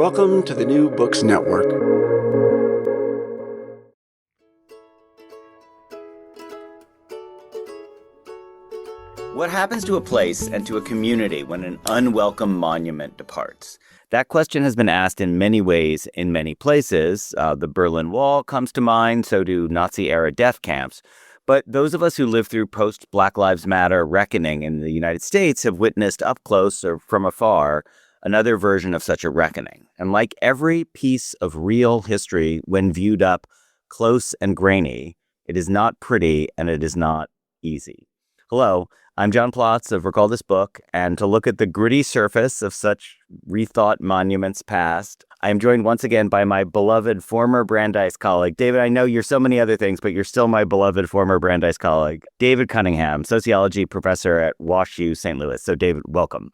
Welcome to the New Books Network. What happens to a place and to a community when an unwelcome monument departs? That question has been asked in many ways in many places. The Berlin Wall comes to mind, so do Nazi-era death camps. But those of us who lived through post-Black Lives Matter reckoning in the United States have witnessed up close or from afar another version of such a reckoning. And like every piece of real history, when viewed up close and grainy, it is not pretty and it is not easy. Hello, I'm John Plotz of Recall This Book, and to look at the gritty surface of such rethought monuments past, I am joined once again by my beloved former Brandeis colleague. David, I know you're so many other things, but you're still my beloved former Brandeis colleague, David Cunningham, sociology professor at WashU St. Louis. So David, welcome.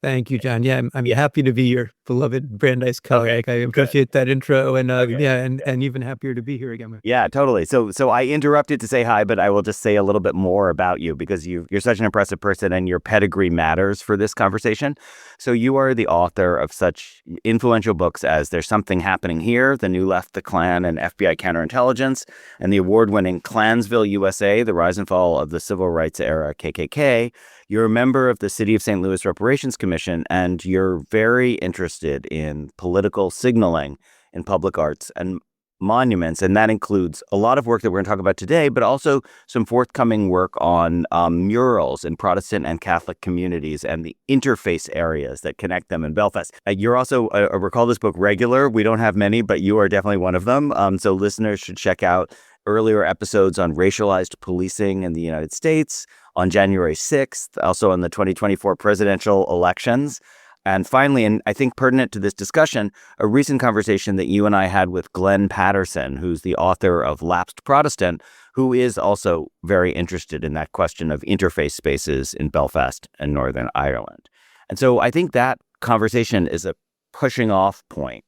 Thank you, John. Yeah, I'm happy to be your beloved Brandeis colleague. I appreciate that intro, and and even happier to be here again. Yeah, totally. So I interrupted to say hi, but I will just say a little bit more about you because you're such an impressive person and your pedigree matters for this conversation. So you are the author of such influential books as There's Something Happening Here, The New Left, the Klan, and FBI Counterintelligence, and the award-winning Klansville, USA, The Rise and Fall of the Civil Rights Era KKK. You're a member of the City of St. Louis Reparations Commission, and you're very interested in political signaling in public arts and monuments. And that includes a lot of work that we're going to talk about today, but also some forthcoming work on murals in Protestant and Catholic communities and the interface areas that connect them in Belfast. You're also a Recall This Book regular. We don't have many, but you are definitely one of them. So listeners should check out earlier episodes on racialized policing in the United States, on January 6th, also on the 2024 presidential elections. And finally, and I think pertinent to this discussion, a recent conversation that you and I had with Glenn Patterson, who's the author of Lapsed Protestant, who is also very interested in that question of interface spaces in Belfast and Northern Ireland. And so I think that conversation is a pushing off point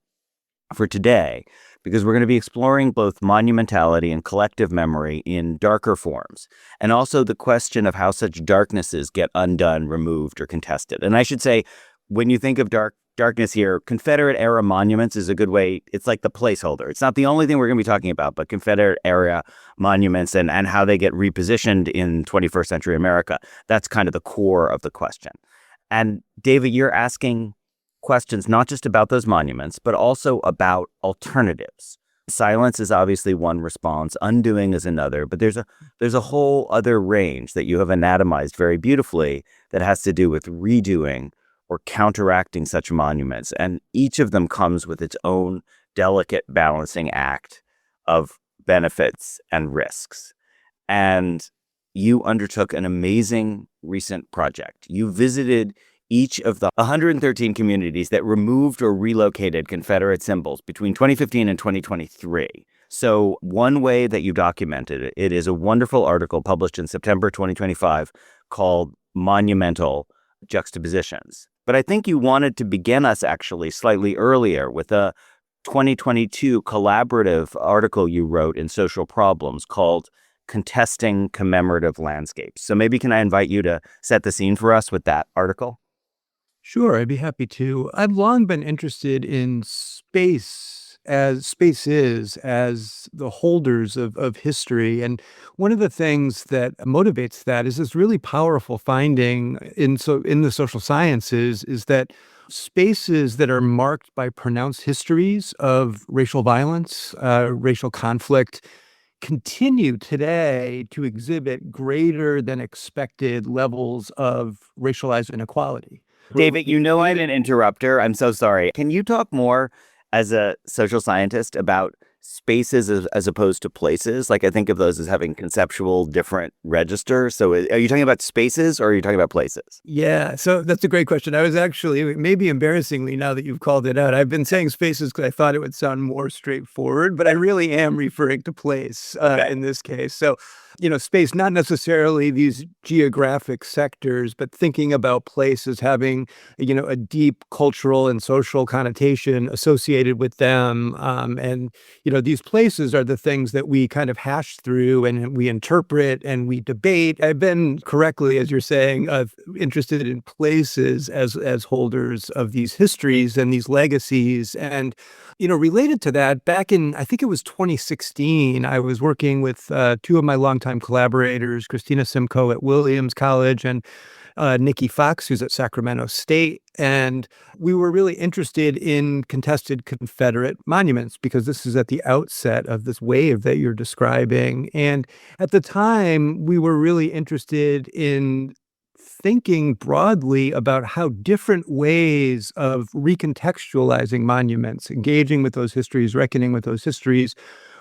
for today, because we're going to be exploring both monumentality and collective memory in darker forms, and also the question of how such darknesses get undone, removed, or contested. And I should say, when you think of darkness here, Confederate era monuments is a good way. It's like the placeholder. It's not the only thing we're going to be talking about, but Confederate era monuments and how they get repositioned in 21st century America. That's kind of the core of the question. And David, you're asking questions not just about those monuments, but also about alternatives. Silence is obviously one response, undoing is another, but there's a whole other range that you have anatomized very beautifully that has to do with redoing or counteracting such monuments. And each of them comes with its own delicate balancing act of benefits and risks. And you undertook an amazing recent project. You visited each of the 113 communities that removed or relocated Confederate symbols between 2015 and 2023. So one way that you documented it is a wonderful article published in September 2025 called Monumental Juxtapositions. But I think you wanted to begin us actually slightly earlier with a 2022 collaborative article you wrote in Social Problems called Contesting Commemorative Landscapes. So maybe can I invite you to set the scene for us with that article? Sure, I'd be happy to. I've long been interested in spaces as the holders of history. And one of the things that motivates that is this really powerful finding in the social sciences is that spaces that are marked by pronounced histories of racial violence, racial conflict, continue today to exhibit greater than expected levels of racialized inequality. David, you know I'm an interrupter. I'm so sorry. Can you talk more as a social scientist about spaces as opposed to places? Like I think of those as having conceptual different registers. So are you talking about spaces or are you talking about places? Yeah, so that's a great question. I was actually, maybe embarrassingly now that you've called it out, I've been saying spaces because I thought it would sound more straightforward, but I really am referring to place in this case. So, space, not necessarily these geographic sectors, but thinking about place as having, a deep cultural and social connotation associated with them. And, these places are the things that we kind of hash through and we interpret and we debate. I've been correctly, as you're saying, interested in places as holders of these histories and these legacies. And, related to that, back in, I think it was 2016, I was working with two of my longtime collaborators, Christina Simcoe at Williams College and Nikki Fox, who's at Sacramento State. And we were really interested in contested Confederate monuments because this is at the outset of this wave that you're describing. And at the time, we were really interested in thinking broadly about how different ways of recontextualizing monuments, engaging with those histories, reckoning with those histories,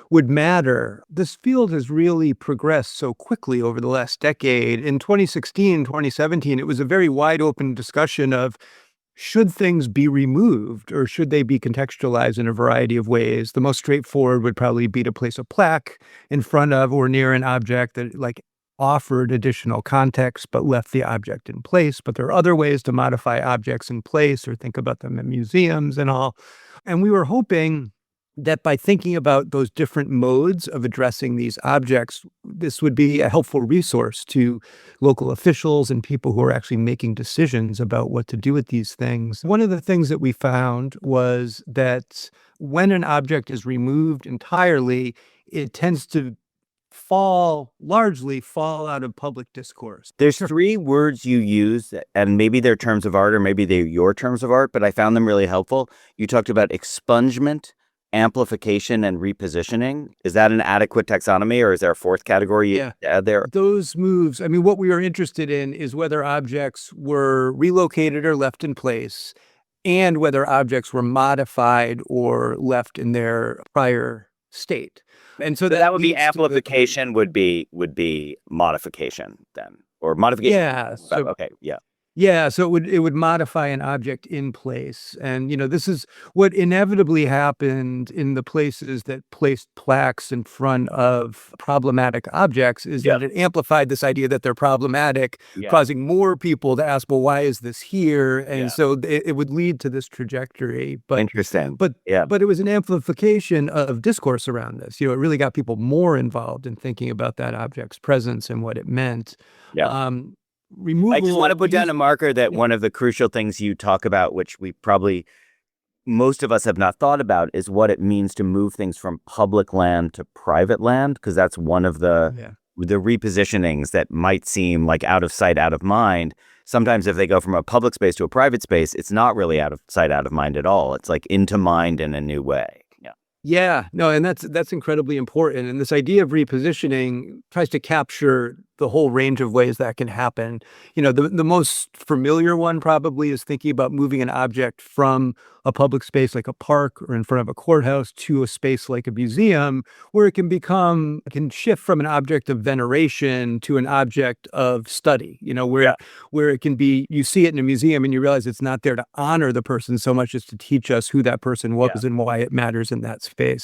would matter. This field has really progressed so quickly over the last decade. In 2016, 2017, it was a very wide open discussion of should things be removed or should they be contextualized in a variety of ways? The most straightforward would probably be to place a plaque in front of or near an object that offered additional context but left the object in place. But there are other ways to modify objects in place or think about them in museums and all. And we were hoping that by thinking about those different modes of addressing these objects, this would be a helpful resource to local officials and people who are actually making decisions about what to do with these things. One of the things that we found was that when an object is removed entirely, it tends to largely fall out of public discourse. There's three words you use, and maybe they're terms of art or maybe they're your terms of art, but I found them really helpful. You talked about expungement, amplification, and repositioning. Is that an adequate taxonomy, or is there a fourth category you add there? Those moves, what we were interested in is whether objects were relocated or left in place, and whether objects were modified or left in their prior state. And so that would be amplification, would be modification then, or modification. Yeah. So, okay. Yeah. Yeah, so it would modify an object in place. And, this is what inevitably happened in the places that placed plaques in front of problematic objects is that it amplified this idea that they're problematic, causing more people to ask, well, why is this here? And so it would lead to this trajectory. But interesting. But it was an amplification of discourse around this. It really got people more involved in thinking about that object's presence and what it meant. Yeah. Removal. I just want to put down a marker that one of the crucial things you talk about, which most of us have not thought about, is what it means to move things from public land to private land, because that's one of the repositionings that might seem like out of sight, out of mind. Sometimes if they go from a public space to a private space, it's not really out of sight, out of mind at all. It's like into mind in a new way. Yeah, no, and that's incredibly important. And this idea of repositioning tries to capture the whole range of ways that can happen. The most familiar one probably is thinking about moving an object from a public space like a park or in front of a courthouse to a space like a museum, where it can shift from an object of veneration to an object of study, where it can be, you see it in a museum and you realize it's not there to honor the person so much as to teach us who that person was and why it matters in that space.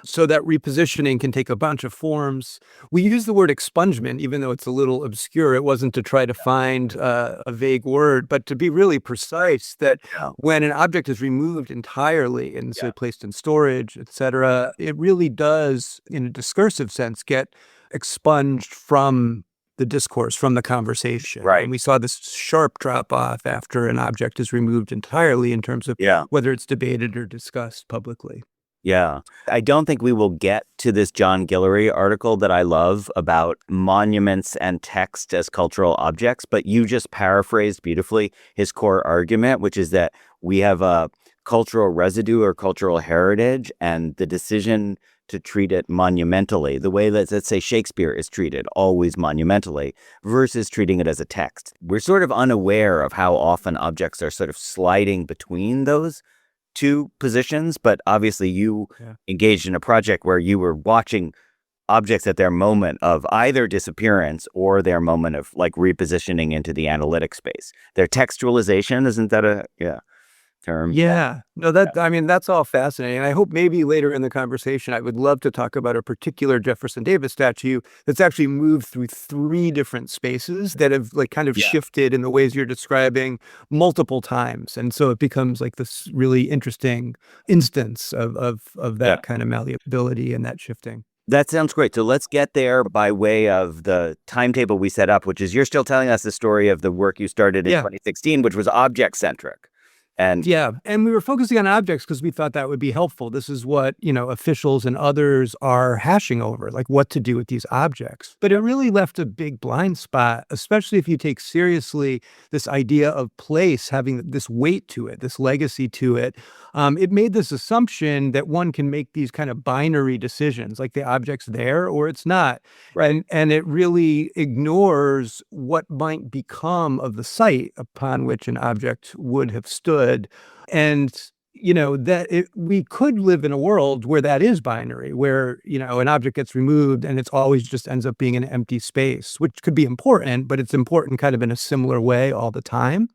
So that repositioning can take a bunch of forms. We use the word expungement, even though it's a little obscure. It wasn't to try to find a vague word, but to be really precise that when an object is removed entirely and so placed in storage, et cetera, it really does, in a discursive sense, get expunged from the discourse, from the conversation. Right. And we saw this sharp drop off after an object is removed entirely in terms of whether it's debated or discussed publicly. Yeah. I don't think we will get to this John Guillory article that I love about monuments and text as cultural objects, but you just paraphrased beautifully his core argument, which is that we have a cultural residue or cultural heritage, and the decision to treat it monumentally, the way that, let's say, Shakespeare is treated, always monumentally, versus treating it as a text. We're sort of unaware of how often objects are sort of sliding between those two positions, but obviously you engaged in a project where you were watching objects at their moment of either disappearance or their moment of repositioning into the analytic space. Their textualization, isn't that term. Yeah. No, I mean, that's all fascinating. I hope maybe later in the conversation, I would love to talk about a particular Jefferson Davis statue that's actually moved through three different spaces that have like kind of Yeah. shifted in the ways you're describing multiple times. And so it becomes like this really interesting instance of Yeah. that kind of malleability and that shifting. That sounds great. So let's get there by way of the timetable we set up, which is you're still telling us the story of the work you started in Yeah. 2016, which was object centric. And Yeah, and we were focusing on objects because we thought that would be helpful. This is what, officials and others are hashing over, like what to do with these objects. But it really left a big blind spot, especially if you take seriously this idea of place having this weight to it, this legacy to it. It made this assumption that one can make these kind of binary decisions, like the object's there or it's not. Right. And it really ignores what might become of the site upon which an object would have stood. And we could live in a world where that is binary, where an object gets removed and it's always just ends up being an empty space, which could be important, but it's important kind of in a similar way all the time.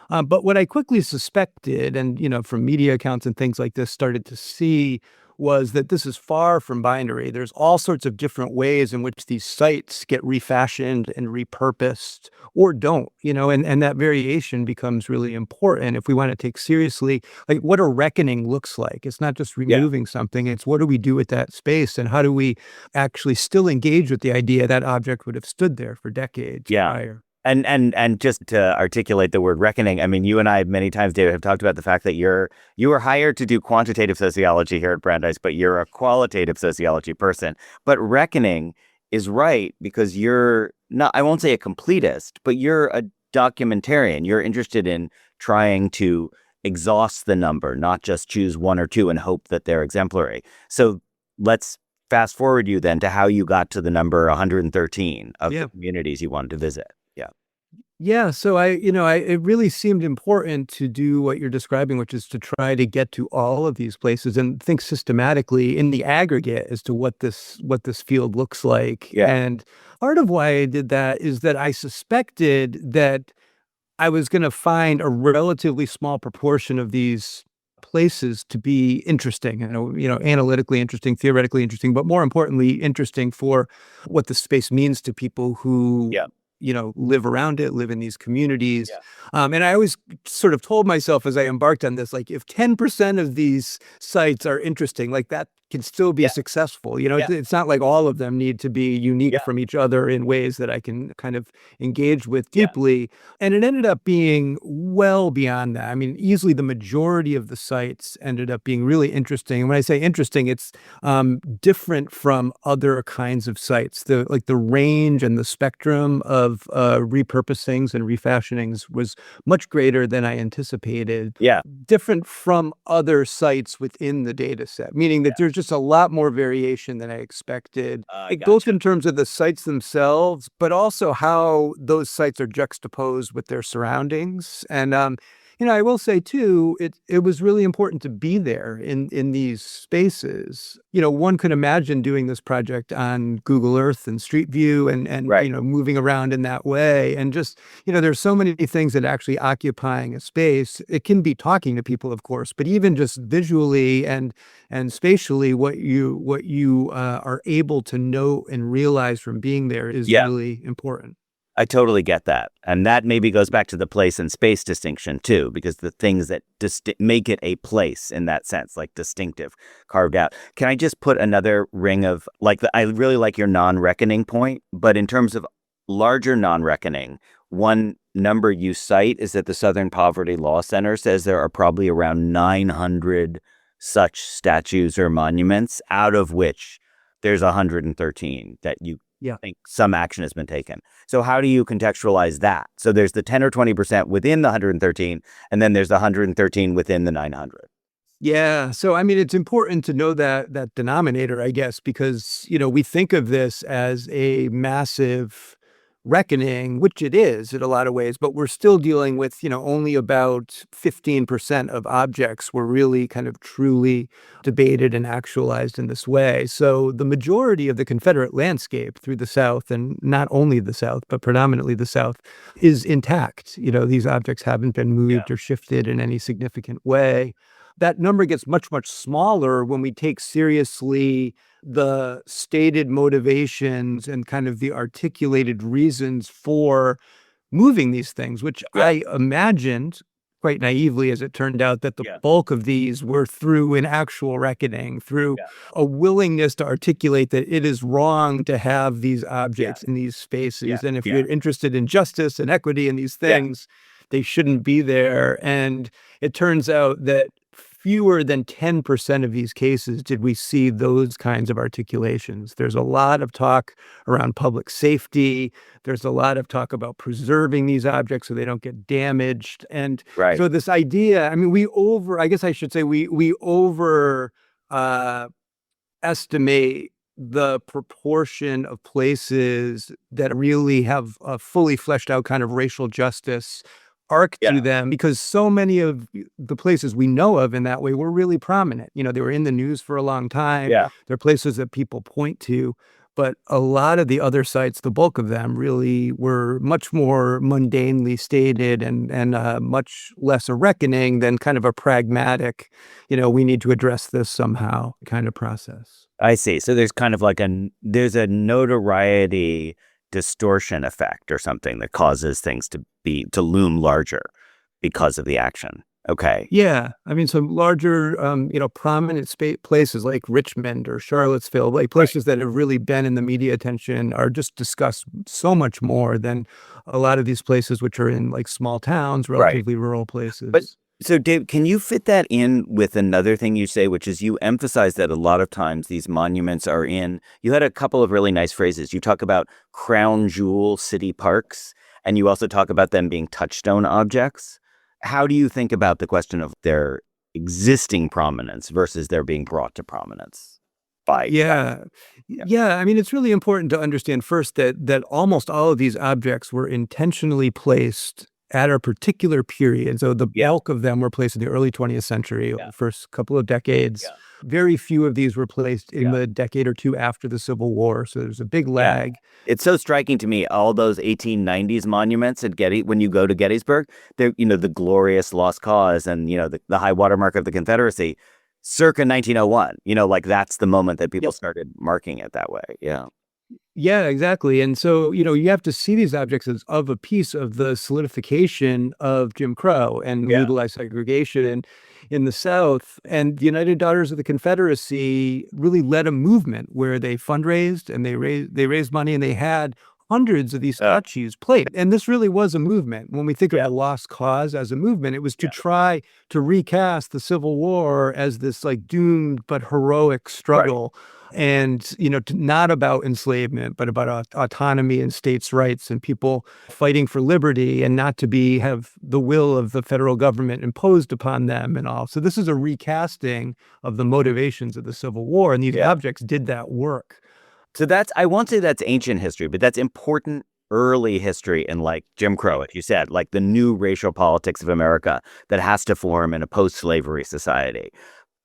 But what I quickly suspected, and from media accounts and things like this, started to see was that this is far from binary. There's all sorts of different ways in which these sites get refashioned and repurposed or don't, and that variation becomes really important if we want to take seriously like what a reckoning looks like. It's not just removing something, it's what do we do with that space and how do we actually still engage with the idea that object would have stood there for decades prior. And just to articulate the word reckoning, I mean, you and I many times, David, have talked about the fact that you were hired to do quantitative sociology here at Brandeis, but you're a qualitative sociology person. But reckoning is right because you're not, I won't say a completist, but you're a documentarian. You're interested in trying to exhaust the number, not just choose one or two and hope that they're exemplary. So let's fast forward you then to how you got to the number 113 of the communities you wanted to visit. Yeah, so it really seemed important to do what you're describing, which is to try to get to all of these places and think systematically in the aggregate as to what this field looks like. Yeah. And part of why I did that is that I suspected that I was going to find a relatively small proportion of these places to be interesting, analytically interesting, theoretically interesting, but more importantly, interesting for what the space means to people who live around it, live in these communities. And I always sort of told myself as I embarked on this, like if 10% of these sites are interesting, like that can still be successful. It's not like all of them need to be unique from each other in ways that I can kind of engage with deeply. And it ended up being well beyond that. I mean, easily the majority of the sites ended up being really interesting. And when I say interesting, it's different from other kinds of sites. The range and the spectrum of repurposings and refashionings was much greater than I anticipated. Yeah. Different from other sites within the data set, meaning that there's just a lot more variation than I expected, both in terms of the sites themselves, but also how those sites are juxtaposed with their surroundings. And I will say too, it was really important to be there in these spaces. One could imagine doing this project on Google Earth and Street View and moving around in that way. And just, there's so many things that actually occupying a space. It can be talking to people, of course, but even just visually and spatially, what you are able to know and realize from being there is really important. I totally get that. And that maybe goes back to the place and space distinction too, because the things that make it a place in that sense, like distinctive, carved out. Can I just put another ring of I really like your non-reckoning point, but in terms of larger non-reckoning, one number you cite is that the Southern Poverty Law Center says there are probably around 900 such statues or monuments, out of which there's 113 that you think some action has been taken. So how do you contextualize that? So there's the 10 or 20% within the 113, and then there's the 113 within the 900. Yeah. So, I mean, it's important to know that denominator, I guess, because, we think of this as a massive reckoning, which it is in a lot of ways, but we're still dealing with, only about 15% of objects were really kind of truly debated and actualized in this way. So the majority of the Confederate landscape through the South, and not only the South, but predominantly the South, is intact. These objects haven't been moved or shifted in any significant way. That number gets much, much smaller when we take seriously the stated motivations and kind of the articulated reasons for moving these things, which I imagined quite naively, as it turned out, that the bulk of these were through an actual reckoning, through a willingness to articulate that it is wrong to have these objects in these spaces. And if you're interested in justice and equity and these things, they shouldn't be there. And it turns out that fewer than 10% of these cases did we see those kinds of articulations. There's a lot of talk around public safety. There's a lot of talk about preserving these objects so they don't get damaged. And so this idea, I mean, I guess I should say we over estimate the proportion of places that really have a fully fleshed out kind of racial justice arc to them, because so many of the places we know of in that way were really prominent. They were in the news for a long time. They're places that people point to. But a lot of the other sites, the bulk of them, really were much more mundanely stated and much less a reckoning than kind of a pragmatic, we need to address this somehow kind of process. I see. So there's kind of like there's a notoriety distortion effect or something that causes things to loom larger because of the action. Okay. Yeah. I mean, some larger, prominent places like Richmond or Charlottesville, like places that have really been in the media attention, are just discussed so much more than a lot of these places, which are in like small towns, relatively rural places. But so, Dave, can you fit that in with another thing you say, which is you emphasize that a lot of times these monuments are you had a couple of really nice phrases. You talk about crown jewel city parks, and you also talk about them being touchstone objects. How do you think about the question of their existing prominence versus their being brought to prominence? Yeah. I mean, it's really important to understand first that almost all of these objects were intentionally placed at a particular period. So the bulk of them were placed in the early 20th century, the first couple of decades. Very few of these were placed in the decade or two after the Civil War. So there's a big lag. It's so striking to me, all those 1890s monuments at when you go to Gettysburg, they're, the glorious lost cause and, the high watermark of the Confederacy, circa 1901, like that's the moment that people started marking it that way. Yeah, exactly. And so, you have to see these objects as of a piece of the solidification of Jim Crow and legalized segregation in the South. And the United Daughters of the Confederacy really led a movement where they fundraised and they raised money, and they had hundreds of these statues placed. And this really was a movement. When we think of the lost cause as a movement, it was to try to recast the Civil War as this like doomed but heroic struggle. And, not about enslavement, but about autonomy and states' rights and people fighting for liberty, and not to have the will of the federal government imposed upon them and all. So this is a recasting of the motivations of the Civil War, and these objects did that work. So I won't say that's ancient history, but that's important early history in like Jim Crow, as you said, like the new racial politics of America that has to form in a post-slavery society.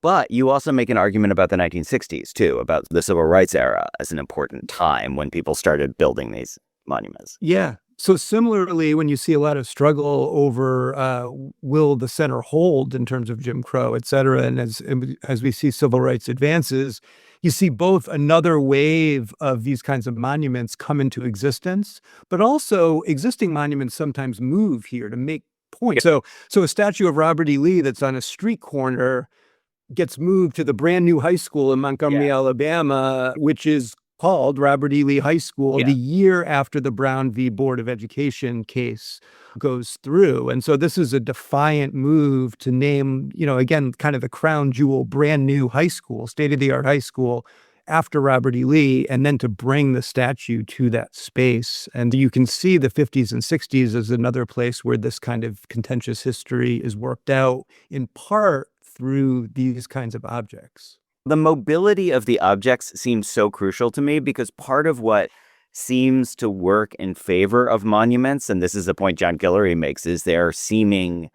But you also make an argument about the 1960s, too, about the civil rights era as an important time when people started building these monuments. Yeah. So similarly, when you see a lot of struggle over will the center hold in terms of Jim Crow, et cetera, and as we see civil rights advances, you see both another wave of these kinds of monuments come into existence, but also existing monuments sometimes move here to make points. So a statue of Robert E. Lee that's on a street corner gets moved to the brand new high school in Montgomery, Alabama, which is called Robert E. Lee High School the year after the Brown v. Board of Education case goes through. And so this is a defiant move to name, again, kind of the crown jewel, brand new high school, state-of-the-art high school after Robert E. Lee, and then to bring the statue to that space. And you can see the 50s and 60s as another place where this kind of contentious history is worked out, in part through these kinds of objects. The mobility of the objects seems so crucial to me, because part of what seems to work in favor of monuments, and this is the point John Guillory makes, is their seeming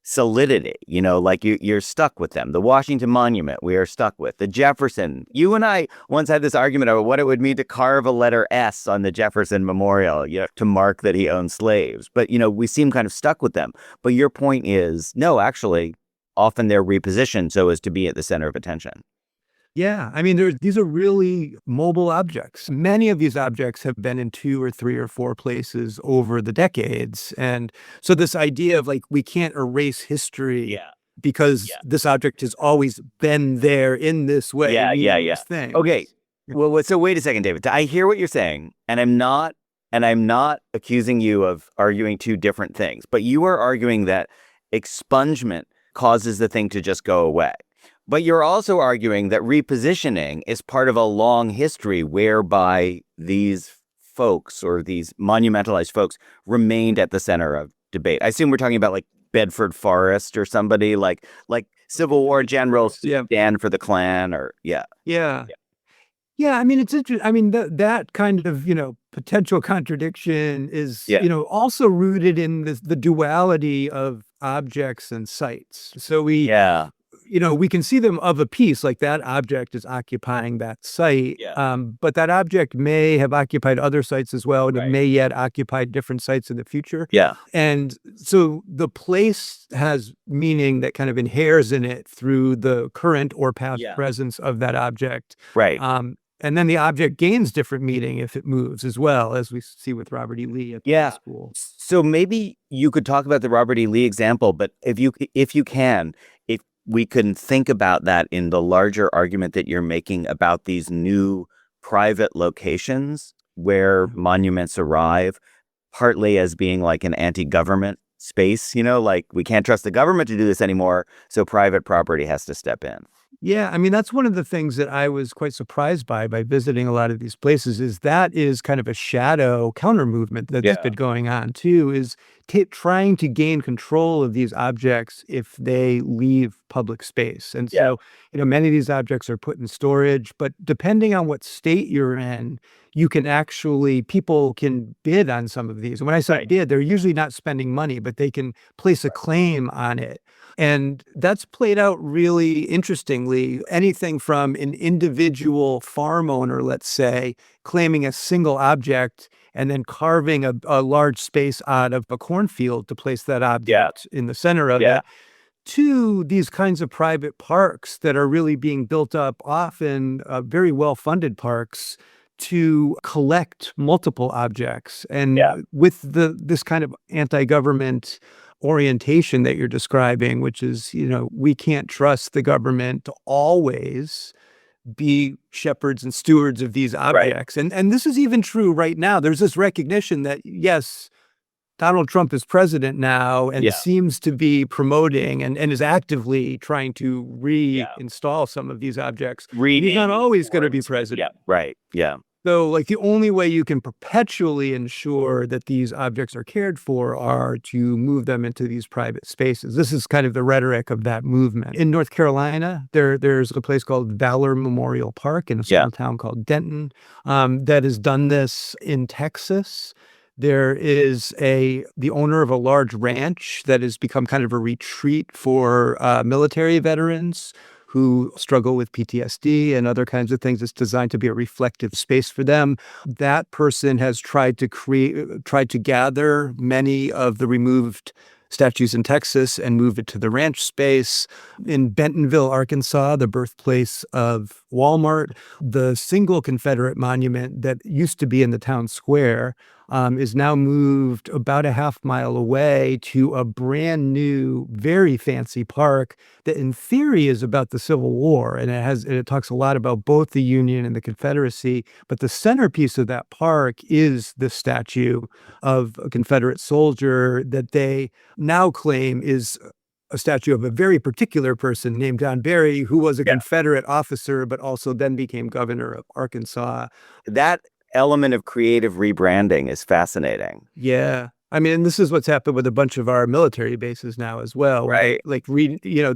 solidity. Like you're stuck with them. The Washington Monument, we are stuck with. The Jefferson. You and I once had this argument about what it would mean to carve a letter S on the Jefferson Memorial, to mark that he owned slaves. But, we seem kind of stuck with them. But your point is, no, actually, often they're repositioned so as to be at the center of attention. Yeah, I mean, these are really mobile objects. Many of these objects have been in 2 or 3 or 4 places over the decades. And so this idea of like, we can't erase history because this object has always been there in this way. Yeah. Thing. Okay. Well, so wait a second, David. I hear what you're saying, and I'm not accusing you of arguing two different things, but you are arguing that expungement causes the thing to just go away. But you're also arguing that repositioning is part of a long history whereby these folks or these monumentalized folks remained at the center of debate. I assume we're talking about like Bedford Forrest or somebody like Civil War generals stand for the Klan or Yeah, I mean, it's interesting. I mean, that kind of, potential contradiction is, also rooted in the duality of objects and sites. So we can see them of a piece, like that object is occupying that site. But that object may have occupied other sites as well, and it may yet occupy different sites in the future. And so the place has meaning that kind of inheres in it through the current or past presence of that object. And then the object gains different meaning if it moves as well, as we see with Robert E. Lee at the school. So maybe you could talk about the Robert E. Lee example, but if we can think about that in the larger argument that you're making about these new private locations where monuments arrive, partly as being like an anti-government space, like we can't trust the government to do this anymore, so private property has to step in. Yeah, I mean, that's one of the things that I was quite surprised by visiting a lot of these places is that is kind of a shadow counter movement that's been going on too, is trying to gain control of these objects if they leave public space. And so, many of these objects are put in storage, but depending on what state you're in, people can bid on some of these. And when I say bid, they're usually not spending money, but they can place a claim on it. And that's played out really interestingly. Anything from an individual farm owner, let's say, claiming a single object and then carving a large space out of a cornfield to place that object in the center of it, to these kinds of private parks that are really being built up, often very well-funded parks, to collect multiple objects. And with this kind of anti-government orientation that you're describing, which is, we can't trust the government to always be shepherds and stewards of these objects. And this is even true right now. There's this recognition that, yes, Donald Trump is president now and seems to be promoting and is actively trying to reinstall some of these objects. He's not always going to be president. So like the only way you can perpetually ensure that these objects are cared for are to move them into these private spaces. This is kind of the rhetoric of that movement. In North Carolina, there's a place called Valor Memorial Park in a small town called Denton that has done this. In Texas, there is the owner of a large ranch that has become kind of a retreat for military veterans who struggle with PTSD and other kinds of things. It's designed to be a reflective space for them. That person has tried to gather many of the removed statues in Texas and move it to the ranch space. In Bentonville, Arkansas, the birthplace of Walmart, the single Confederate monument that used to be in the town square is now moved about a half mile away to a brand new, very fancy park that in theory is about the Civil War. And it talks a lot about both the Union and the Confederacy. But the centerpiece of that park is the statue of a Confederate soldier that they now claim is a statue of a very particular person named John Berry, who was a Confederate officer, but also then became governor of Arkansas. That element of creative rebranding is fascinating. Yeah. I mean, and this is what's happened with a bunch of our military bases now as well, where Right.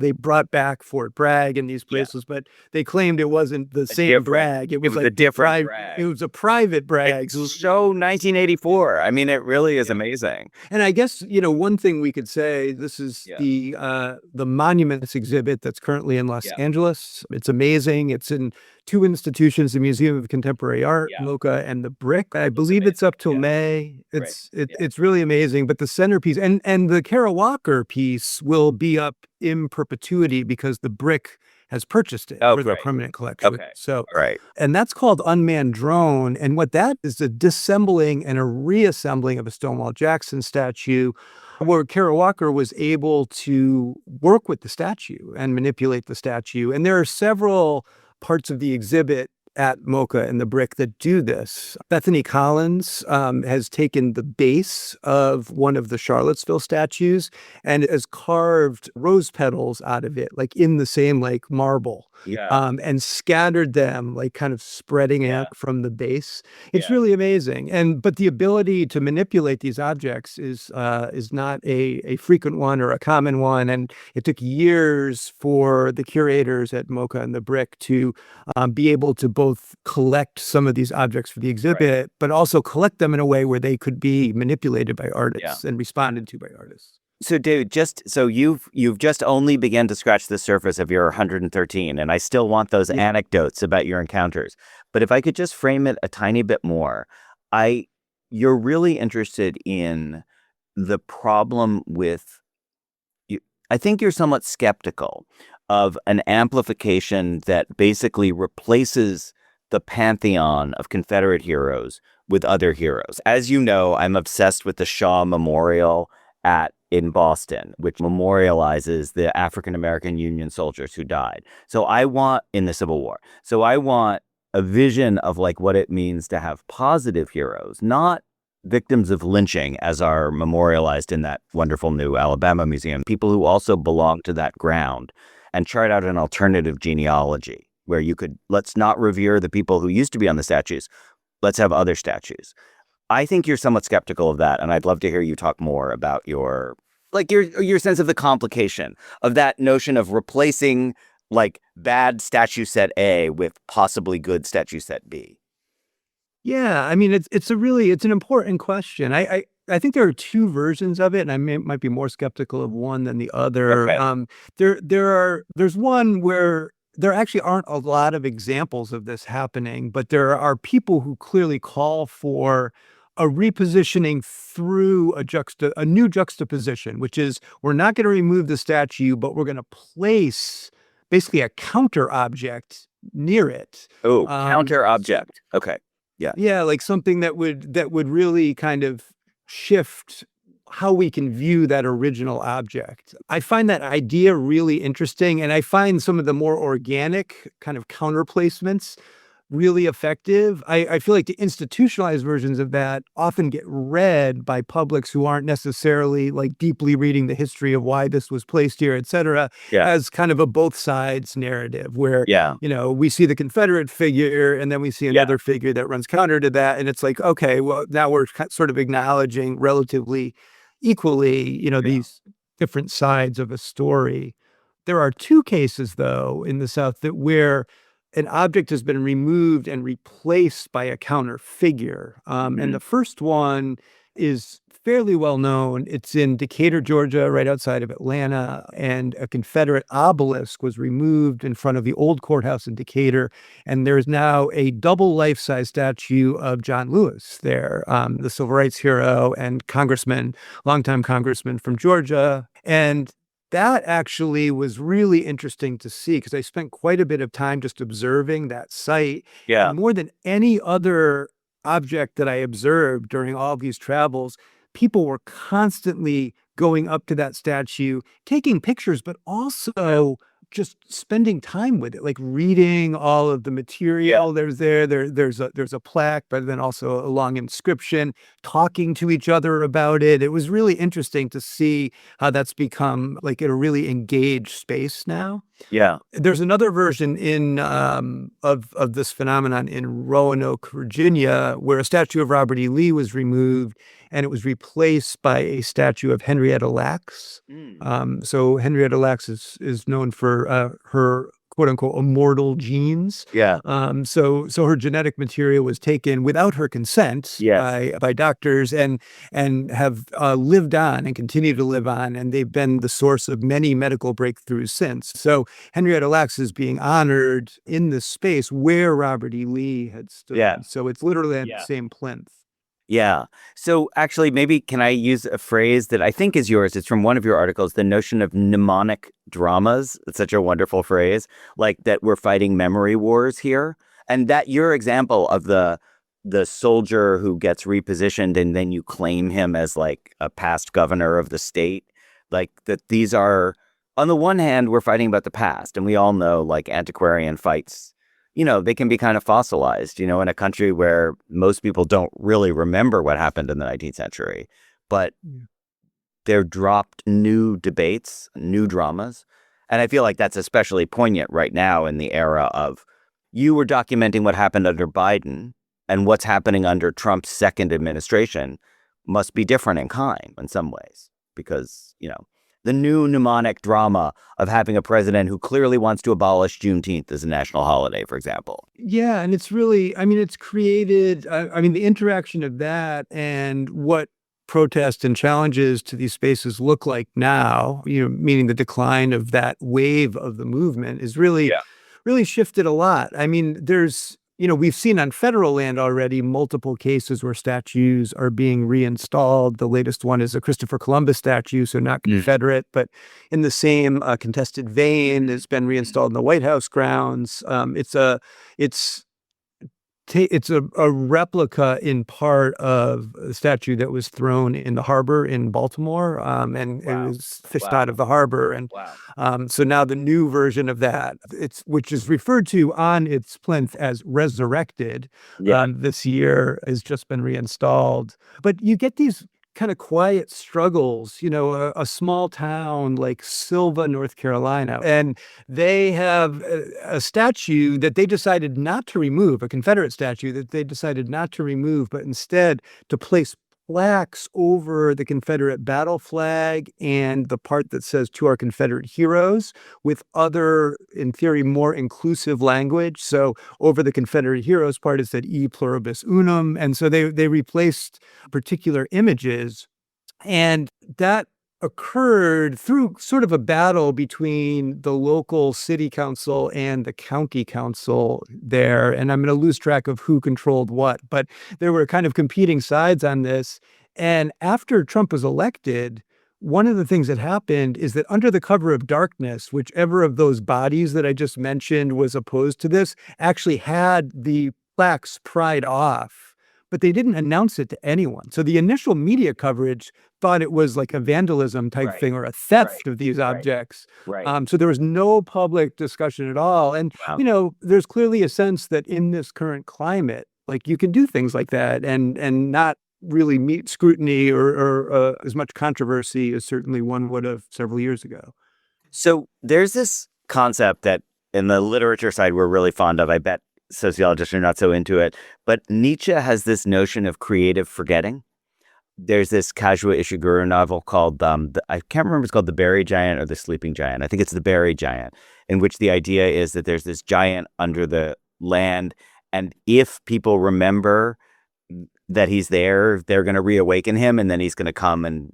they brought back Fort Bragg and these Yeah. places, but they claimed it wasn't the A same different Bragg. It it was was a like different it brag. was a private Bragg. It's so 1984. I mean, it really is Yeah. amazing. And I guess, one thing we could say, this is Yeah. the monuments exhibit that's currently in Los Yeah. Angeles. It's amazing. It's in two institutions, the Museum of Contemporary Art, Yeah. MoCA, and the Brick. I Looks believe it's amazing. up till Yeah. May. Great. Yeah. It's really amazing. But the centerpiece and the Kara Walker piece will be up in perpetuity because the Brick has purchased it Oh, for the great. permanent collection. Okay. So All right. and that's called Unmanned Drone. And what that is a disassembling and a reassembling of a Stonewall Jackson statue, where Kara Walker was able to work with the statue and manipulate the statue. And there are several parts of the exhibit at MoCA and the Brick that do this. Bethany Collins has taken the base of one of the Charlottesville statues and has carved rose petals out of it, like in the same like marble, Yeah. and scattered them, like kind of spreading Yeah. out from the base. It's Yeah. really amazing. But the ability to manipulate these objects is not a frequent one or a common one. And it took years for the curators at MoCA and the Brick to be able to both collect some of these objects for the exhibit, but also collect them in a way where they could be manipulated by Yeah. artists and responded to by artists. So, dude, you've just only begun to scratch the surface of your 113, and I still want those Yeah. anecdotes about your encounters. But if I could just frame it a tiny bit more, I you're really interested in the problem with you. I think you're somewhat skeptical of an amplification that basically replaces the pantheon of Confederate heroes with other heroes. As you know, I'm obsessed with the Shaw Memorial in Boston, which memorializes the African American Union soldiers who died. So I want in the Civil War. So I want a vision of like what it means to have positive heroes, not victims of lynching as are memorialized in that wonderful new Alabama museum, people who also belong to that ground, and chart out an alternative genealogy where let's not revere the people who used to be on the statues. Let's have other statues. I think you're somewhat skeptical of that, and I'd love to hear you talk more about your sense of the complication of that notion of replacing like bad statue set A with possibly good statue set B. Yeah, I mean, it's an important question. I think there are two versions of it, and might be more skeptical of one than the other. Okay. There's one where there actually aren't a lot of examples of this happening, but there are people who clearly call for a repositioning through a new juxtaposition, which is we're not going to remove the statue, but we're going to place basically a counter object near it. Oh, counter object. Okay. Yeah. Yeah, like something that would really kind of shift how we can view that original object. I find that idea really interesting, and I find some of the more organic kind of counter placements really effective. I feel like the institutionalized versions of that often get read by publics who aren't necessarily like deeply reading the history of why this was placed here, et cetera, Yeah. as kind of a both sides narrative where, Yeah. we see the Confederate figure and then we see another figure that runs counter to that. And it's like, okay, well, now we're sort of acknowledging relatively equally, these different sides of a story. There are two cases, though, in the South where an object has been removed and replaced by a counter figure. And the first one is fairly well known. It's in Decatur, Georgia, right outside of Atlanta. And a Confederate obelisk was removed in front of the old courthouse in Decatur. And there's now a double life-size statue of John Lewis there, the civil rights hero and longtime congressman from Georgia. And that actually was really interesting to see because I spent quite a bit of time just observing that site. Yeah. And more than any other object that I observed during all these travels, people were constantly going up to that statue, taking pictures, but also just spending time with it, like reading all of the material. There's a plaque, but then also a long inscription, talking to each other about it. It was really interesting to see how that's become like a really engaged space now. Yeah. There's another version of this phenomenon in Roanoke, Virginia, where a statue of Robert E. Lee was removed and it was replaced by a statue of Henrietta Lacks. Mm. So Henrietta Lacks is known for her quote unquote immortal genes. Yeah. So her genetic material was taken without her consent Yes. by doctors and have lived on and continue to live on, and they've been the source of many medical breakthroughs since. So Henrietta Lacks is being honored in this space where Robert E. Lee had stood. Yeah. So it's literally at the same plinth. Yeah. So actually, maybe can I use a phrase that I think is yours? It's from one of your articles, the notion of mnemonic dramas. It's such a wonderful phrase, like that we're fighting memory wars here. And that your example of the soldier who gets repositioned and then you claim him as like a past governor of the state, like that these are, on the one hand, we're fighting about the past. And we all know like antiquarian fights, they can be kind of fossilized, in a country where most people don't really remember what happened in the 19th century. But they're dropped new debates, new dramas. And I feel like that's especially poignant right now in the era of you were documenting what happened under Biden, and what's happening under Trump's second administration must be different in kind in some ways because, the new mnemonic drama of having a president who clearly wants to abolish Juneteenth as a national holiday, for example. Yeah, and it's really, it's created, the interaction of that and what protests and challenges to these spaces look like now, meaning the decline of that wave of the movement is really, really shifted a lot. There's, we've seen on federal land already multiple cases where statues are being reinstalled. The latest one is a Christopher Columbus statue, so not Confederate, but in the same contested vein, has been reinstalled in the White House grounds. It's a replica in part of a statue that was thrown in the harbor in Baltimore, and it was fished out of the harbor. And so now the new version of that, which is referred to on its plinth as resurrected, this year has just been reinstalled. But you get these kind of quiet struggles, a small town like Silva, North Carolina, and they have a statue that they decided not to remove, a Confederate statue that they decided not to remove, but instead to place plaques over the Confederate battle flag and the part that says "To our Confederate heroes" with other, in theory, more inclusive language. So over the Confederate heroes part, it said "E pluribus unum." And so they replaced particular images. And that occurred through sort of a battle between the local city council and the county council there. And I'm going to lose track of who controlled what, but there were kind of competing sides on this. And after Trump was elected, one of the things that happened is that under the cover of darkness, whichever of those bodies that I just mentioned was opposed to this actually had the plaques pried off, but they didn't announce it to anyone. So the initial media coverage thought it was like a vandalism type thing or a theft of these objects. So there was no public discussion at all. And, there's clearly a sense that in this current climate, like you can do things like that and not really meet scrutiny or as much controversy as certainly one would have several years ago. So there's this concept that in the literature side we're really fond of. I bet sociologists are not so into it, but Nietzsche has this notion of creative forgetting. There's this Kazuo Ishiguro novel called, I can't remember if it's called The Berry Giant or The Sleeping Giant. I think it's The Berry Giant, in which the idea is that there's this giant under the land, and if people remember that he's there, they're going to reawaken him, and then he's going to come and,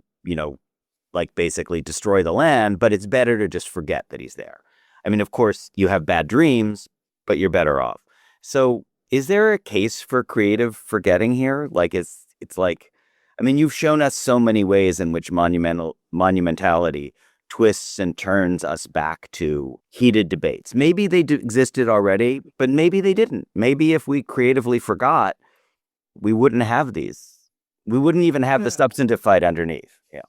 like basically destroy the land, but it's better to just forget that he's there. Of course, you have bad dreams, but you're better off. So is there a case for creative forgetting here? Like, it's like, you've shown us so many ways in which monumentality twists and turns us back to heated debates. Maybe they existed already, but maybe they didn't. Maybe if we creatively forgot, we wouldn't have these. We wouldn't even have the substantive fight underneath. Yeah.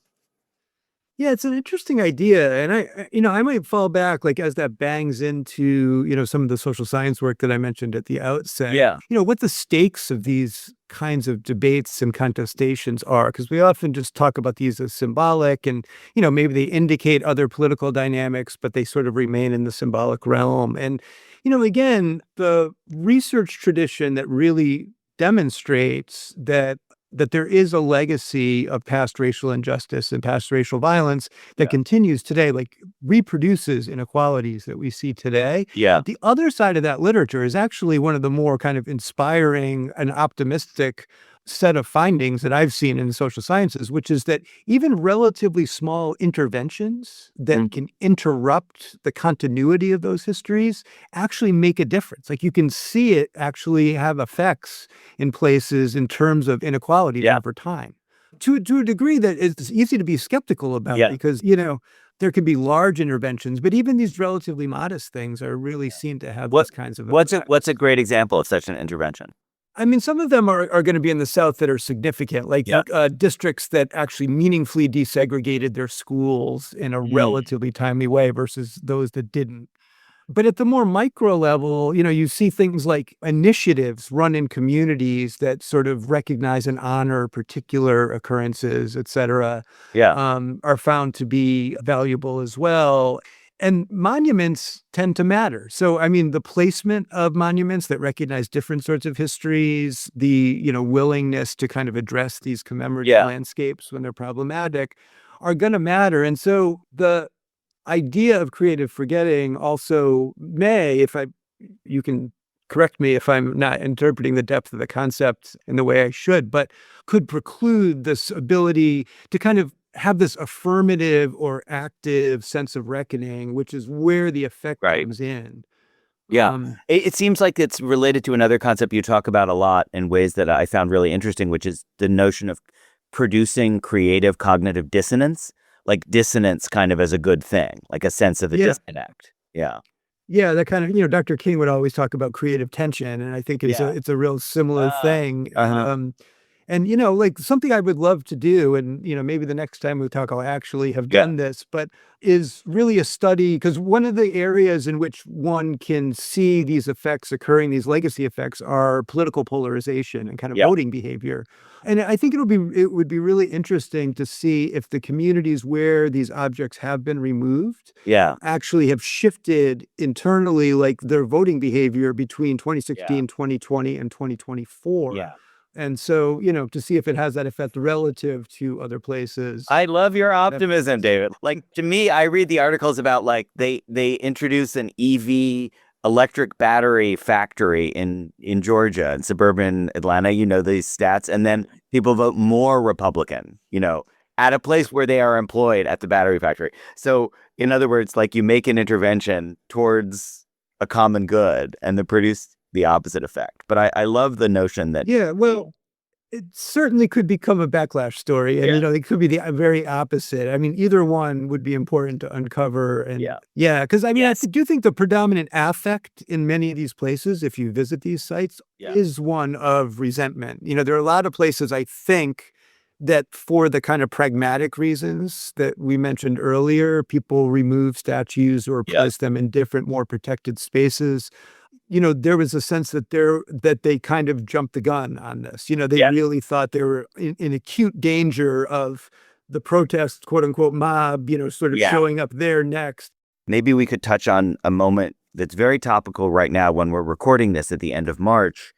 Yeah, it's an interesting idea. And I might fall back like as that bangs into, some of the social science work that I mentioned at the outset, Yeah. what the stakes of these kinds of debates and contestations are, because we often just talk about these as symbolic and, maybe they indicate other political dynamics, but they sort of remain in the symbolic realm. And, again, the research tradition that really demonstrates that there is a legacy of past racial injustice and past racial violence that Yeah. continues today, like reproduces inequalities that we see today. Yeah. The other side of that literature is actually one of the more kind of inspiring and optimistic set of findings that I've seen in the social sciences, which is that even relatively small interventions that can interrupt the continuity of those histories actually make a difference. Like you can see it actually have effects in places in terms of inequalities Yeah. over time to a degree that it's easy to be skeptical about Yeah. because, there can be large interventions, but even these relatively modest things are really seen to have these kinds of effects. What's a great example of such an intervention? I mean, some of them are going to be in the South that are significant, like Yeah. districts that actually meaningfully desegregated their schools in a relatively timely way versus those that didn't. But at the more micro level, you see things like initiatives run in communities that sort of recognize and honor particular occurrences, et cetera, Yeah. are found to be valuable as well. And monuments tend to matter. So, I mean, the placement of monuments that recognize different sorts of histories, the, willingness to kind of address these commemorative Yeah. landscapes when they're problematic are going to matter. And so the idea of creative forgetting also may, you can correct me if I'm not interpreting the depth of the concept in the way I should, but could preclude this ability to kind of have this affirmative or active sense of reckoning, which is where the effect Right. comes in. Yeah. Um, It seems like it's related to another concept you talk about a lot in ways that I found really interesting, which is the notion of producing creative cognitive dissonance, like dissonance kind of as a good thing, like a sense of the Yeah. disconnect. Yeah. Yeah, that kind of, Dr. King would always talk about creative tension, and I think Yeah. it's a real similar thing. Uh-huh. And, like something I would love to do, and, maybe the next time we talk, I'll actually have Yeah. done this, but is really a study, because one of the areas in which one can see these effects occurring, these legacy effects, are political polarization and kind of Yeah. voting behavior. And I think it would be really interesting to see if the communities where these objects have been removed Yeah. actually have shifted internally, like their voting behavior between 2016, 2020, and 2024. Yeah. And so, to see if it has that effect relative to other places. I love your optimism, David. Like to me, I read the articles about like they introduce an EV electric battery factory in Georgia in suburban Atlanta, these stats, and then people vote more Republican, at a place where they are employed at the battery factory. So in other words, like you make an intervention towards a common good and they produce the opposite effect. But I love the notion that Yeah, well, it certainly could become a backlash story, and, Yeah. it could be the very opposite. I mean, either one would be important to uncover, and Yeah. because I mean, Yes. I do think the predominant affect in many of these places, if you visit these sites, Yeah. is one of resentment. There are a lot of places, I think, that for the kind of pragmatic reasons that we mentioned earlier, people remove statues or Yeah. place them in different, more protected spaces. There was a sense that they kind of jumped the gun on this. They Yeah. really thought they were in acute danger of the protest, quote unquote, mob, sort of Yeah. showing up there next. Maybe we could touch on a moment that's very topical right now when we're recording this at the end of March.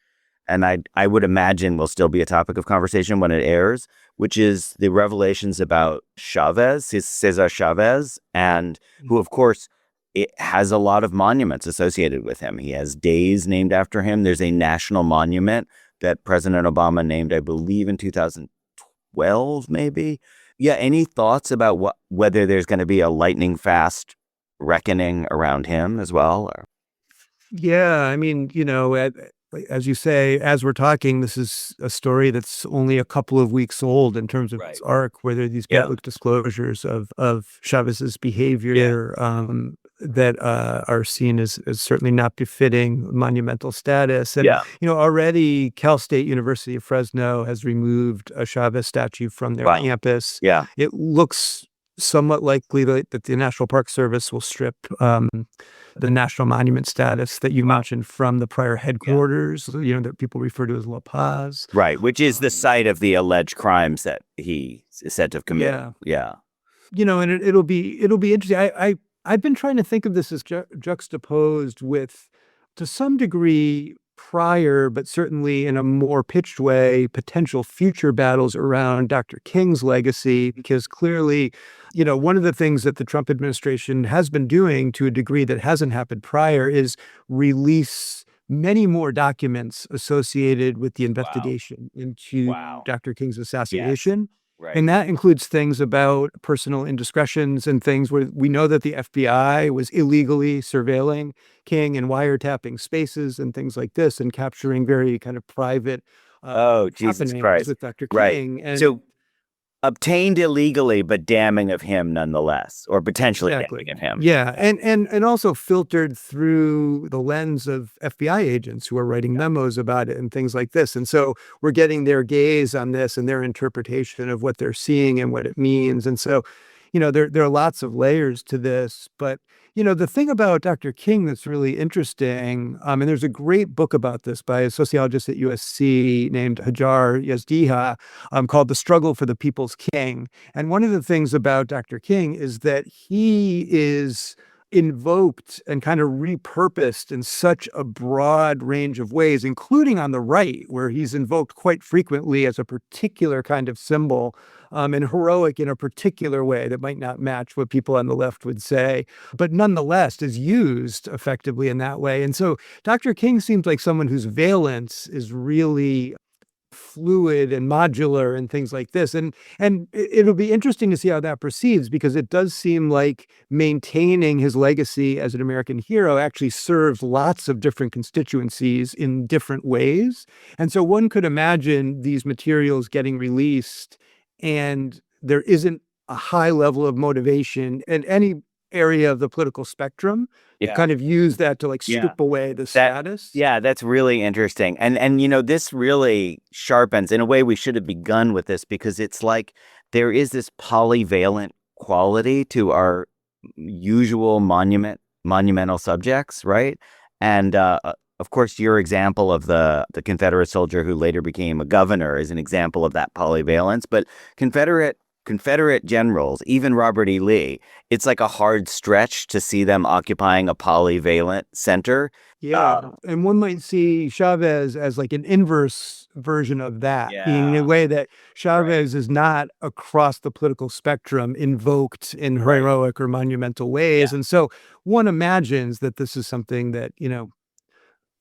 And I would imagine will still be a topic of conversation when it airs, which is the revelations about Cesar Chavez, and who, of course, it has a lot of monuments associated with him. He has days named after him. There's a national monument that President Obama named, I believe, in 2012, maybe. Yeah. Any thoughts about whether there's going to be a lightning fast reckoning around him as well? Or? Yeah, I mean, as you say, as we're talking, this is a story that's only a couple of weeks old in terms of its arc, where there are these public disclosures of Chavez's behavior that are seen as certainly not befitting monumental status. And, already Cal State University of Fresno has removed a Chavez statue from their campus. Yeah. It looks somewhat likely that the National Park Service will strip the national monument status that you mentioned from the prior headquarters, that people refer to as La Paz. Right, which is the site of the alleged crimes that he is said to have committed. Yeah. Yeah. And it'll be interesting. I've been trying to think of this as juxtaposed with, to some degree, prior, but certainly in a more pitched way, potential future battles around Dr. King's legacy, because clearly, one of the things that the Trump administration has been doing to a degree that hasn't happened prior is release many more documents associated with the investigation into Wow. Dr. King's Yes. assassination. Right. And that includes things about personal indiscretions and things where we know that the FBI was illegally surveilling King and wiretapping spaces and things like this and capturing very kind of private Oh, Jesus happenings Christ. with Dr. Right. King. And So obtained illegally, but damning of him nonetheless, or potentially exactly. damning of him. Yeah. And also filtered through the lens of FBI agents who are writing memos about it and things like this. And so we're getting their gaze on this and their interpretation of what they're seeing and what it means. And so, there are lots of layers to this. But, the thing about Dr. King that's really interesting, and there's a great book about this by a sociologist at USC named Hajar Yazdiha, called The Struggle for the People's King. And one of the things about Dr. King is that he is invoked and kind of repurposed in such a broad range of ways, including on the right, where he's invoked quite frequently as a particular kind of symbol, and heroic in a particular way that might not match what people on the left would say, but nonetheless is used effectively in that way. And so Dr. King seems like someone whose valence is really fluid and modular and things like this. And it'll be interesting to see how that proceeds, because it does seem like maintaining his legacy as an American hero actually serves lots of different constituencies in different ways. And so one could imagine these materials getting released and there isn't a high level of motivation in any area of the political spectrum to kind of use that to strip away the status. Yeah, that's really interesting. And this really sharpens, in a way we should have begun with this, because it's like there is this polyvalent quality to our usual monumental subjects, right? And of course, your example of the Confederate soldier who later became a governor is an example of that polyvalence. But Confederate generals, even Robert E. Lee, it's like a hard stretch to see them occupying a polyvalent center. Yeah. And one might see Chavez as like an inverse version of that, being in a way that Chavez is not across the political spectrum invoked in heroic or monumental ways. And so one imagines that this is something that,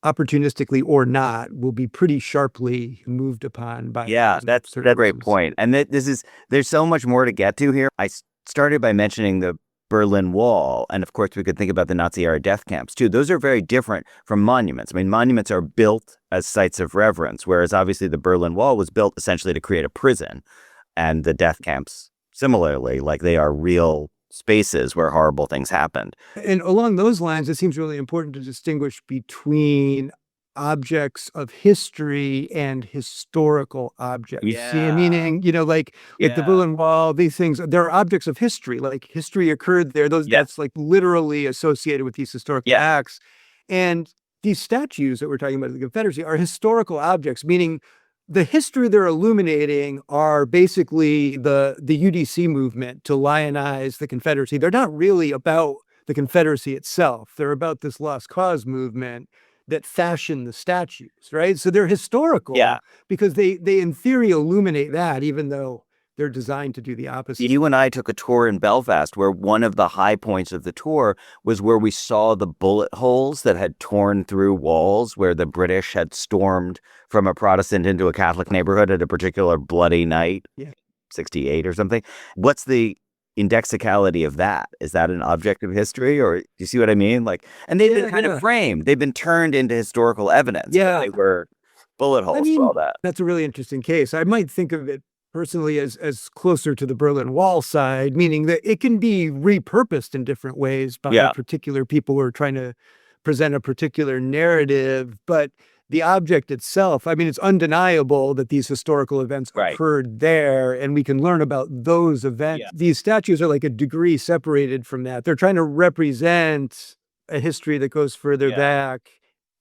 opportunistically or not, will be pretty sharply moved upon by. That's a great point. And there's so much more to get to here. I started by mentioning the Berlin Wall, and of course we could think about the Nazi-era death camps too. Those are very different from monuments. I mean, monuments are built as sites of reverence, whereas obviously the Berlin Wall was built essentially to create a prison, and the death camps similarly, like they are real spaces where horrible things happened. And along those lines, it seems really important to distinguish between objects of history and historical objects. Meaning, like the Berlin Wall, these things, they're objects of history, like history occurred there. That's like literally associated with these historical acts. And these statues that we're talking about in the Confederacy are historical objects, meaning the history they're illuminating are basically the UDC movement to lionize the Confederacy. They're not really about the Confederacy itself. They're about this lost cause movement that fashioned the statues, right? So they're historical because they in theory illuminate that, even though they're designed to do the opposite. You and I took a tour in Belfast where one of the high points of the tour was where we saw the bullet holes that had torn through walls where the British had stormed from a Protestant into a Catholic neighborhood at a particular bloody night, 68 or something. What's the indexicality of that? Is that an object of history, or do you see what I mean? Like, and they've been kind of framed. They've been turned into historical evidence. Yeah. They were bullet holes for all that. That's a really interesting case. I might think of it personally as closer to the Berlin Wall side, meaning that it can be repurposed in different ways by particular people who are trying to present a particular narrative. But the object itself, I mean, it's undeniable that these historical events Right. occurred there, and we can learn about those events. Yeah. These statues are like a degree separated from that. They're trying to represent a history that goes further Yeah. back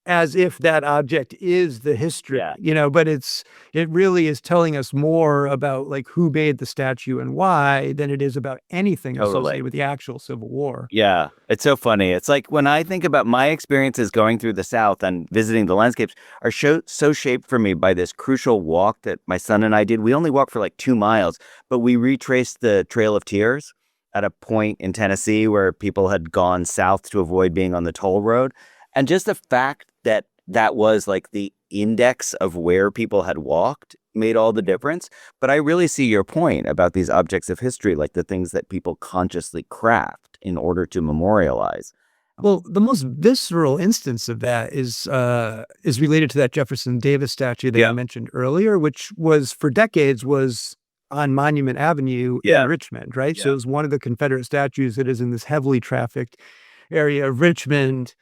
as if that object is the history, Yeah. but it really is telling us more about like who made the statue and why than it is about anything Totally. associated with the actual Civil War. Yeah, it's so funny. It's like when I think about my experiences going through the South and visiting the landscapes are so shaped for me by this crucial walk that my son and I did. We only walked for like 2 miles, but we retraced the Trail of Tears at a point in Tennessee where people had gone south to avoid being on the toll road. And just the fact that that was like the index of where people had walked made all the difference. But I really see your point about these objects of history, like the things that people consciously craft in order to memorialize. Well, the most visceral instance of that is related to that Jefferson Davis statue that I mentioned earlier, which was for decades was on Monument Avenue in Richmond, right? Yeah. So it was one of the Confederate statues that is in this heavily trafficked area of Richmond.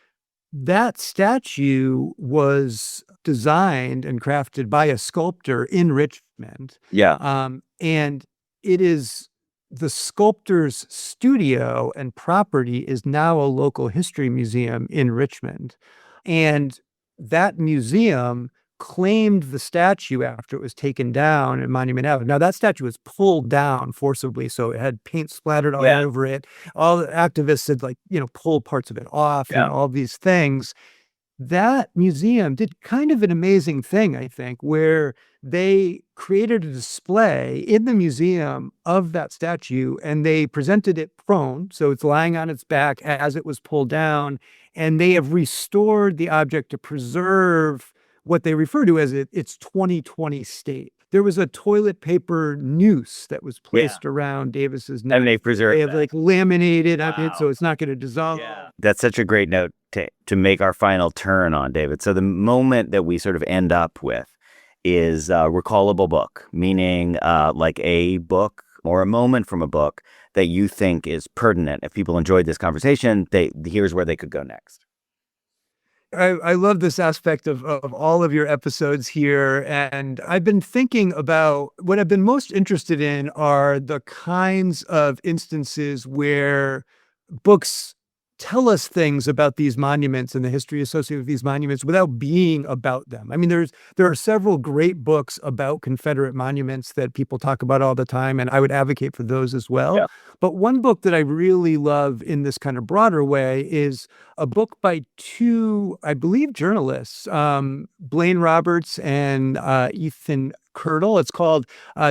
That statue was designed and crafted by a sculptor in Richmond. Yeah. And it is the sculptor's studio and property is now a local history museum in Richmond. And that museum claimed the statue after it was taken down at Monument Avenue. Now, that statue was pulled down forcibly, so it had paint splattered all over it. All the activists had, like, pull parts of it off and all these things. That museum did kind of an amazing thing, I think, where they created a display in the museum of that statue and they presented it prone. So it's lying on its back as it was pulled down. And they have restored the object to preserve what they refer to as its 2020 state. There was a toilet paper noose that was placed around Davis's neck. And they preserved They have like laminated on it so it's not going to dissolve. Yeah. That's such a great note to make our final turn on, David. So the moment that we sort of end up with is a recallable book, meaning like a book or a moment from a book that you think is pertinent. If people enjoyed this conversation, here's where they could go next. I love this aspect of all of your episodes here. And I've been thinking about what I've been most interested in are the kinds of instances where books tell us things about these monuments and the history associated with these monuments without being about them. I mean, there are several great books about Confederate monuments that people talk about all the time, and I would advocate for those as well. Yeah. But one book that I really love in this kind of broader way is a book by two, I believe, journalists, Blaine Roberts and Ethan Kirtle. It's called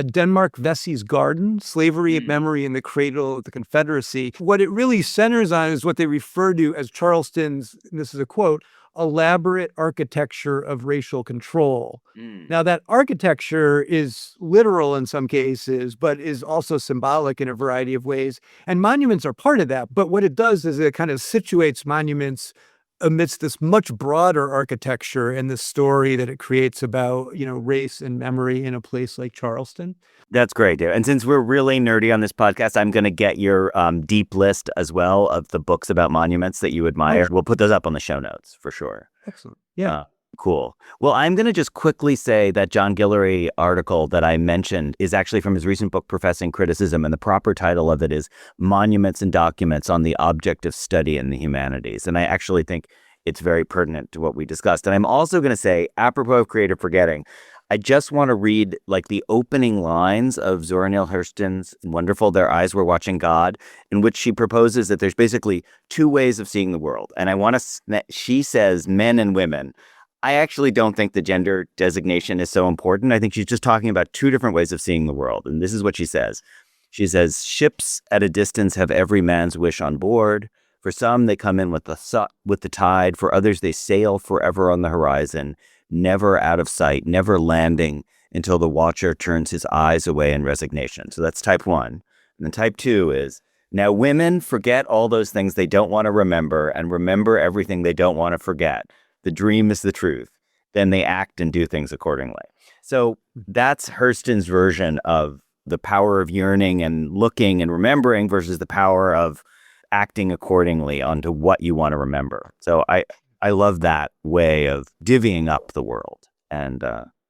Denmark Vesey's Garden, Slavery, Memory, and the Cradle of the Confederacy. What it really centers on is what they refer to as Charleston's, and this is a quote, elaborate architecture of racial control. Now, that architecture is literal in some cases, but is also symbolic in a variety of ways. And monuments are part of that. But what it does is it kind of situates monuments amidst this much broader architecture and the story that it creates about, race and memory in a place like Charleston. That's great, David. And since we're really nerdy on this podcast, I'm going to get your deep list as well of the books about monuments that you admire. We'll put those up on the show notes for sure. Excellent. Yeah. Cool. Well, I'm going to just quickly say that John Guillory article that I mentioned is actually from his recent book, Professing Criticism, and the proper title of it is Monuments and Documents on the Object of Study in the Humanities. And I actually think it's very pertinent to what we discussed. And I'm also going to say, apropos of creative forgetting, I just want to read like the opening lines of Zora Neale Hurston's wonderful Their Eyes Were Watching God, in which she proposes that there's basically two ways of seeing the world. And I want to, she says men and women. I actually don't think the gender designation is so important. I think she's just talking about two different ways of seeing the world. And this is what she says. She says, ships at a distance have every man's wish on board. For some, they come in with the tide. For others, they sail forever on the horizon, never out of sight, never landing until the watcher turns his eyes away in resignation. So that's type one. And then type two is, now women forget all those things they don't want to remember and remember everything they don't want to forget. The dream is the truth. Then they act and do things accordingly. So that's Hurston's version of the power of yearning and looking and remembering versus the power of acting accordingly onto what you want to remember. So I I love that way of divvying up the world, and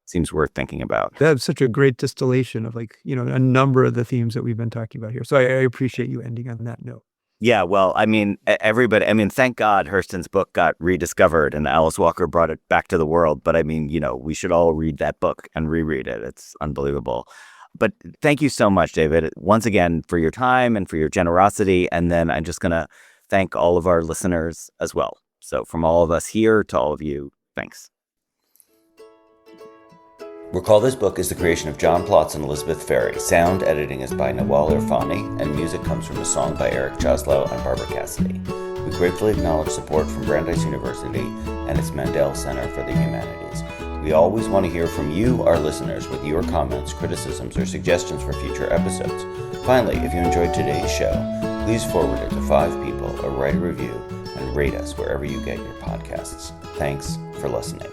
seems worth thinking about. That's such a great distillation of a number of the themes that we've been talking about here. So I appreciate you ending on that note. Yeah, well, I mean, thank God Hurston's book got rediscovered and Alice Walker brought it back to the world. But I mean, we should all read that book and reread it. It's unbelievable. But thank you so much, David, once again, for your time and for your generosity. And then I'm just going to thank all of our listeners as well. So from all of us here to all of you, thanks. Recall This Book is the creation of John Plotz and Elizabeth Ferry. Sound editing is by Nawal Irfani, and music comes from a song by Eric Choslow and Barbara Cassidy. We gratefully acknowledge support from Brandeis University and its Mandel Center for the Humanities. We always want to hear from you, our listeners, with your comments, criticisms, or suggestions for future episodes. Finally, if you enjoyed today's show, please forward it to 5 people or write a review and rate us wherever you get your podcasts. Thanks for listening.